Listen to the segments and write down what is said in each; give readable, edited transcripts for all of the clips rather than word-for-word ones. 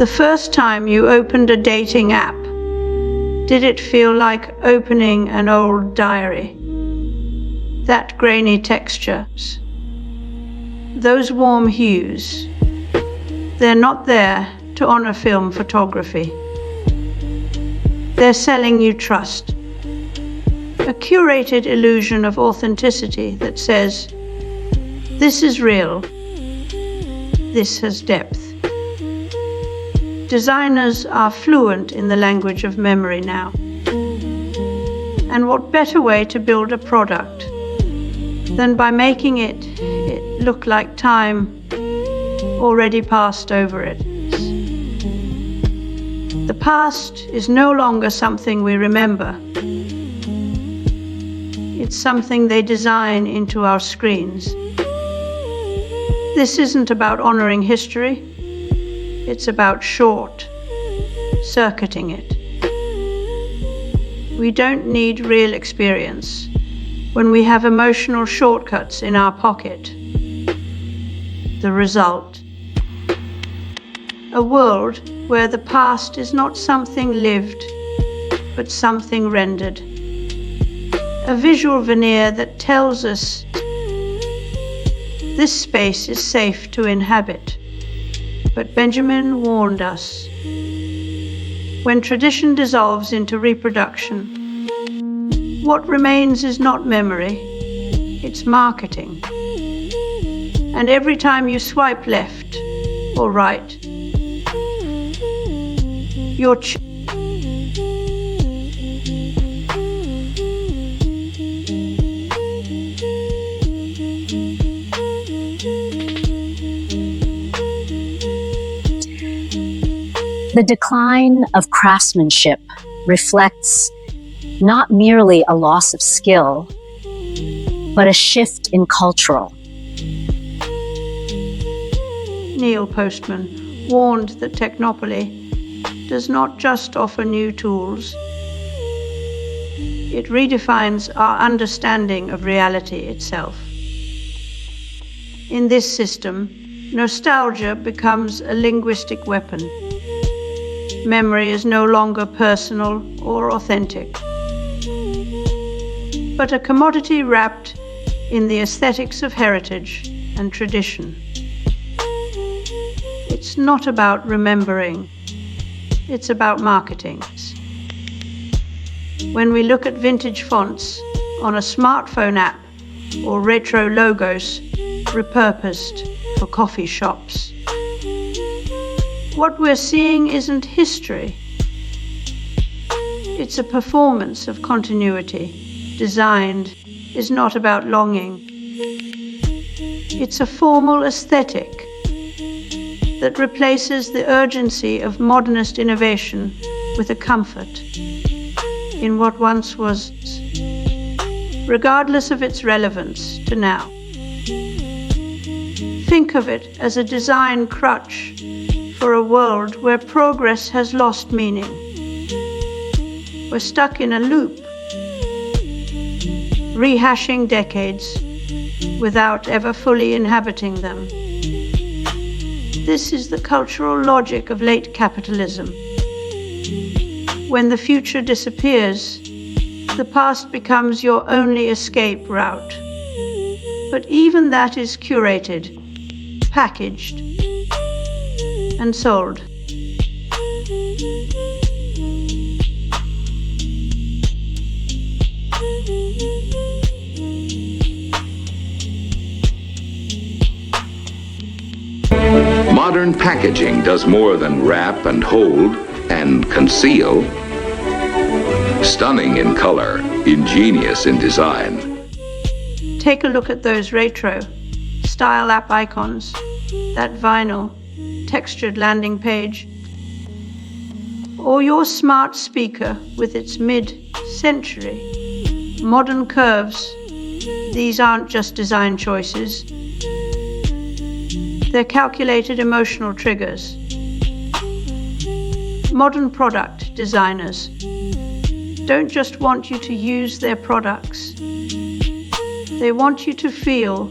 The first time you opened a dating app, did it feel like opening an old diary? That grainy texture, those warm hues, they're not there to honor film photography. They're selling you trust, a curated illusion of authenticity that says, this is real, this has depth. Designers are fluent in the language of memory now. And what better way to build a product than by making it look like time already passed over it? The past is no longer something we remember. It's something they design into our screens. This isn't about honoring history. It's about short-circuiting it. We don't need real experience when we have emotional shortcuts in our pocket. The result: a world where the past is not something lived, but something rendered. A visual veneer that tells us this space is safe to inhabit. But Benjamin warned us, when tradition dissolves into reproduction, what remains is not memory, it's marketing. And every time you swipe left or right, you're The decline of craftsmanship reflects not merely a loss of skill, but a shift in cultural. Neil Postman warned that Technopoly does not just offer new tools, it redefines our understanding of reality itself. In this system, nostalgia becomes a linguistic weapon. Memory is no longer personal or authentic, but a commodity wrapped in the aesthetics of heritage and tradition. It's not about remembering, it's about marketing. When we look at vintage fonts on a smartphone app or retro logos repurposed for coffee shops, what we're seeing isn't history. It's a performance of continuity. Designed is not about longing. It's a formal aesthetic that replaces the urgency of modernist innovation with a comfort in what once was, regardless of its relevance to now. Think of it as a design crutch for a world where progress has lost meaning. We're stuck in a loop, rehashing decades without ever fully inhabiting them. This is the cultural logic of late capitalism. When the future disappears, the past becomes your only escape route. But even that is curated, packaged, and sold. Modern packaging does more than wrap and hold and conceal. Stunning in color, ingenious in design. Take a look at those retro style app icons, that vinyl textured landing page, or your smart speaker with its mid-century modern curves. These aren't just design choices. They're calculated emotional triggers. Modern product designers don't just want you to use their products. They want you to feel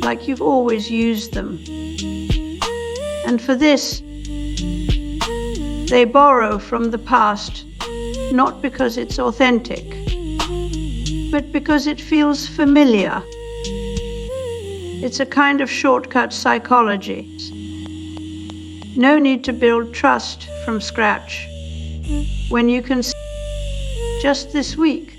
like you've always used them. And for this, They borrow from the past, not because it's authentic, but because it feels familiar. It's a kind of shortcut psychology. No need to build trust from scratch when you can see. Just this week,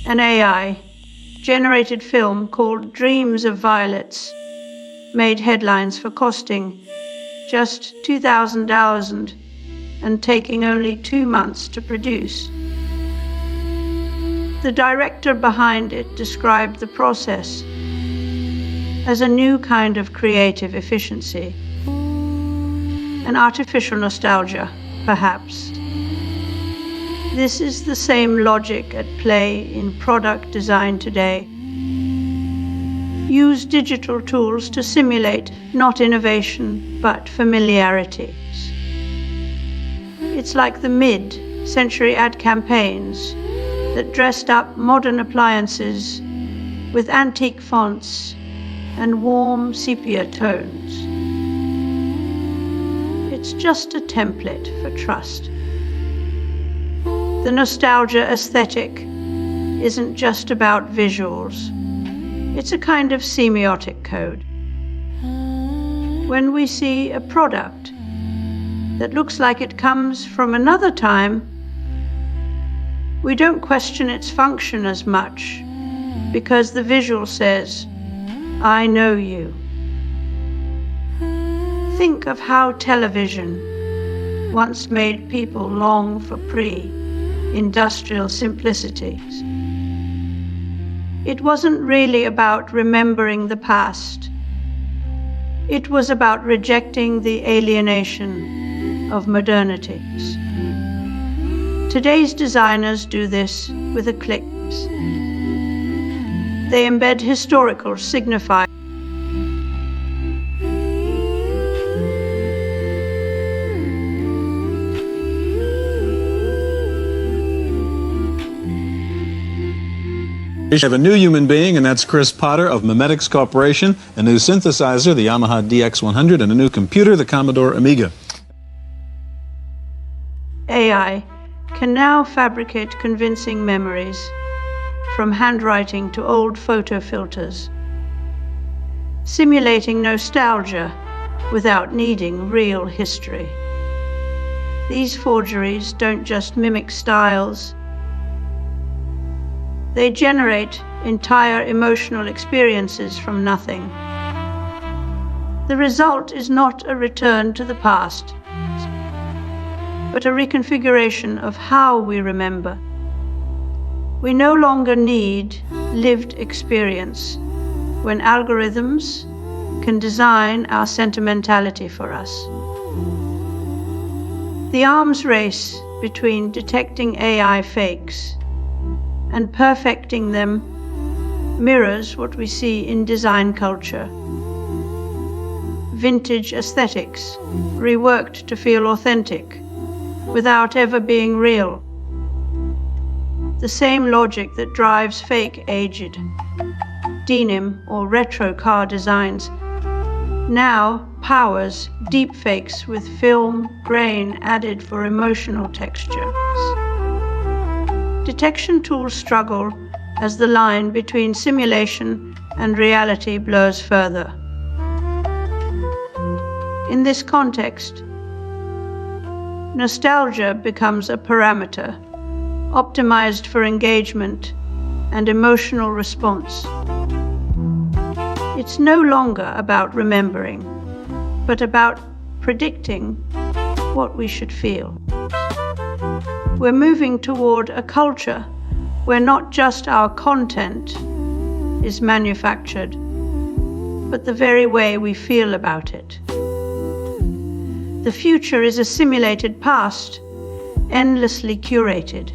an AI-generated film called Dreams of Violets made headlines for costing just $2,000 and taking only 2 months to produce. The director behind it described the process as a new kind of creative efficiency, an artificial nostalgia, perhaps. This is the same logic at play in product design today. Use digital tools to simulate not innovation, but familiarity. It's like the mid-century ad campaigns that dressed up modern appliances with antique fonts and warm sepia tones. It's just a template for trust. The nostalgia aesthetic isn't just about visuals. It's a kind of semiotic code. When we see a product that looks like it comes from another time, we don't question its function as much because the visual says, "I know you." Think of how television once made people long for pre-industrial simplicities. It wasn't really about remembering the past. It was about rejecting the alienation of modernity. Today's designers do this with a click. They embed historical signifiers. We have a new human being, and that's Chris Potter of Memetics Corporation, a new synthesizer, the Yamaha DX100, and a new computer, the Commodore Amiga. AI can now fabricate convincing memories, from handwriting to old photo filters, simulating nostalgia without needing real history. These forgeries don't just mimic styles, they generate entire emotional experiences from nothing. The result is not a return to the past, but a reconfiguration of how we remember. We no longer need lived experience when algorithms can design our sentimentality for us. The arms race between detecting AI fakes and perfecting them mirrors what we see in design culture. Vintage aesthetics, reworked to feel authentic, without ever being real. The same logic that drives fake aged denim or retro car designs now powers deepfakes with film grain added for emotional texture. Detection tools struggle as the line between simulation and reality blurs further. In this context, nostalgia becomes a parameter, optimized for engagement and emotional response. It's no longer about remembering, but about predicting what we should feel. We're moving toward a culture where not just our content is manufactured, but the very way we feel about it. The future is a simulated past, endlessly curated.